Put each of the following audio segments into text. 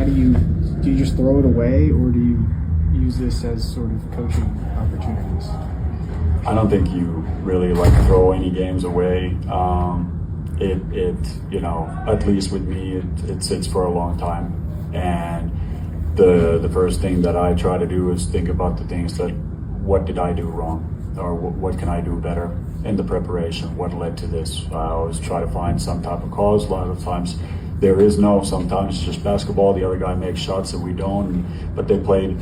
do you just throw it away, or do you use this as sort of coaching opportunities? I don't think you really throw any games away. At least with me, it sits for a long time. And the first thing that I try to do is think about the things that, what did I do wrong? Or what can I do better in the preparation? What led to this? I always try to find some type of cause. A lot of times there is no, sometimes it's just basketball. The other guy makes shots and we don't, but they played.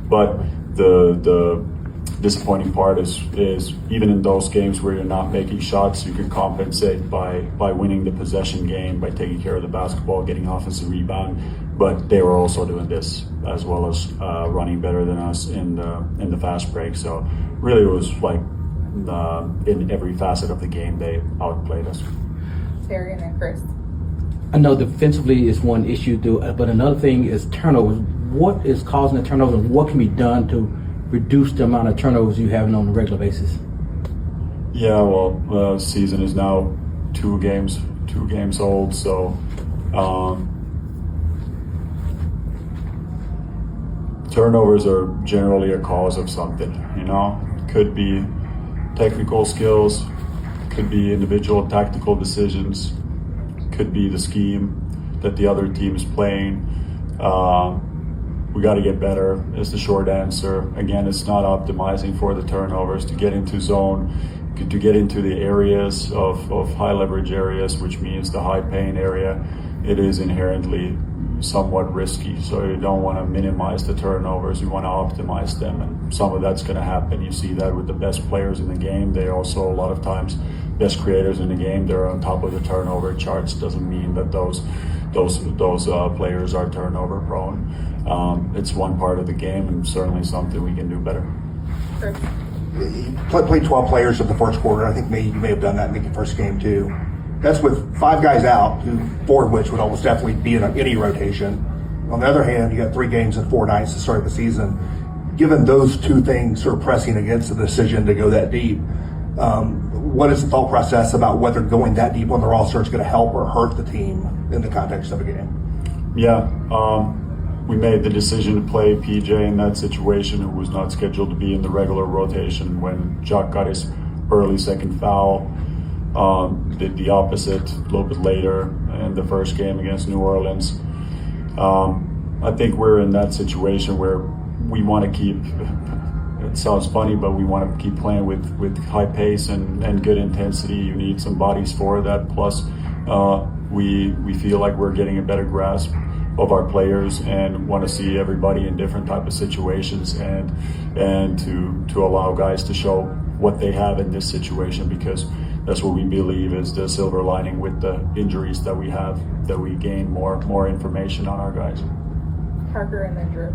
But the disappointing part is even in those games where you're not making shots, you can compensate by winning the possession game, by taking care of the basketball, getting offensive rebound. But they were also doing this as well as running better than us in the fast break. So really, it was in every facet of the game they outplayed us. Terry and then Chris. I know defensively is one issue, but another thing is turnovers. What is causing the turnovers, and what can be done to reduce the amount of turnovers you have on a regular basis? Yeah, well, the season is now two games old, so turnovers are generally a cause of something. Could be technical skills, could be individual tactical decisions, could be the scheme that the other team is playing. We got to get better is the short answer. Again, it's not optimizing for the turnovers, to get into zone, to get into the areas of high leverage areas, which means the high pain area. It is inherently somewhat risky, so you don't want to minimize the turnovers. You want to optimize them, and some of that's going to happen. You see that with the best players in the game. They also a lot of times best creators in the game. They're on top of the turnover charts. Doesn't mean that those players are turnover prone. It's one part of the game, and certainly something we can do better. You played 12 players in the first quarter. I think you may have done that in the first game too. That's with 5 guys out, 4 of which would almost definitely be in any rotation. On the other hand, you got 3 games and 4 nights to start the season. Given those 2 things sort of pressing against the decision to go that deep, what is the thought process about whether going that deep on the roster is going to help or hurt the team in the context of a game? Yeah, we made the decision to play PJ in that situation, who was not scheduled to be in the regular rotation when Jock got his early second foul. Did the opposite a little bit later in the first game against New Orleans. I think we're in that situation where we want to keep, it sounds funny, but we want to keep playing with high pace and good intensity. You need some bodies for that. Plus, we feel like we're getting a better grasp of our players and want to see everybody in different type of situations and to allow guys to show what they have in this situation, because that's what we believe is the silver lining with the injuries that we have, that we gain more information on our guys. Parker and then Drew.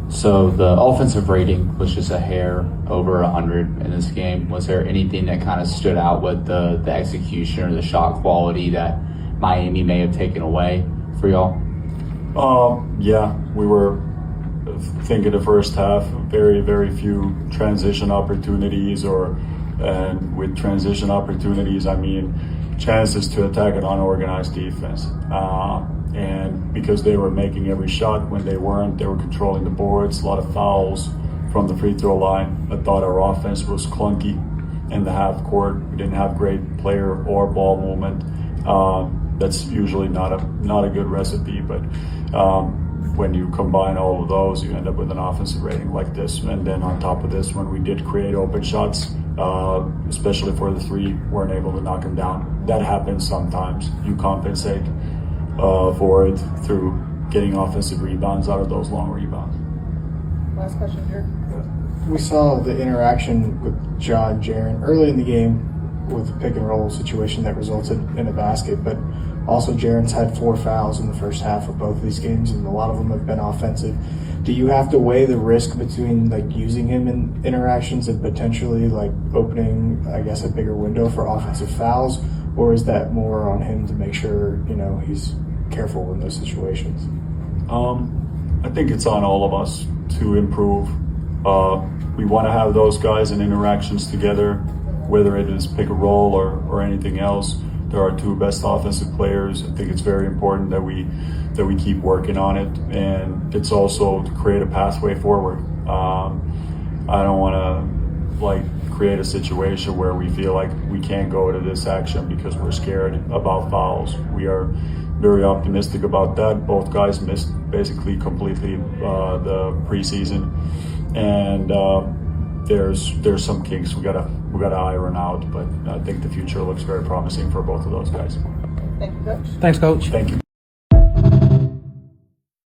So the offensive rating was just a hair over 100 in this game. Was there anything that kind of stood out with the execution or the shot quality that Miami may have taken away for y'all? Yeah, we were thinking the first half, very, very few transition opportunities, and with transition opportunities, I mean chances to attack an unorganized defense. And because they were making every shot when they weren't, they were controlling the boards, a lot of fouls from the free throw line. I thought our offense was clunky in the half court. We didn't have great player or ball movement. That's usually not a good recipe, but when you combine all of those, you end up with an offensive rating like this. And then on top of this, when we did create open shots, especially for the 3, weren't able to knock them down. That happens sometimes. You compensate for it through getting offensive rebounds out of those long rebounds. Last question, Drew. We saw the interaction with John Jaren early in the game with the pick and roll situation that resulted in a basket, but also Jaren's had 4 fouls in the first half of both of these games, and a lot of them have been offensive. Do you have to weigh the risk between using him in interactions and potentially opening, I guess, a bigger window for offensive fouls, or is that more on him to make sure he's careful in those situations? I think it's on all of us to improve. We want to have those guys in interactions together. whether it is pick and roll or anything else. They're our two best offensive players. I think it's very important that we keep working on it, and it's also to create a pathway forward. I don't want to create a situation where we feel like we can't go to this action because we're scared about fouls. We are very optimistic about that. Both guys missed basically completely the preseason, and there's some kinks we gotta iron out. But I think the future looks very promising for both of those guys. Thank you, Coach. Thanks, Coach. Thank you.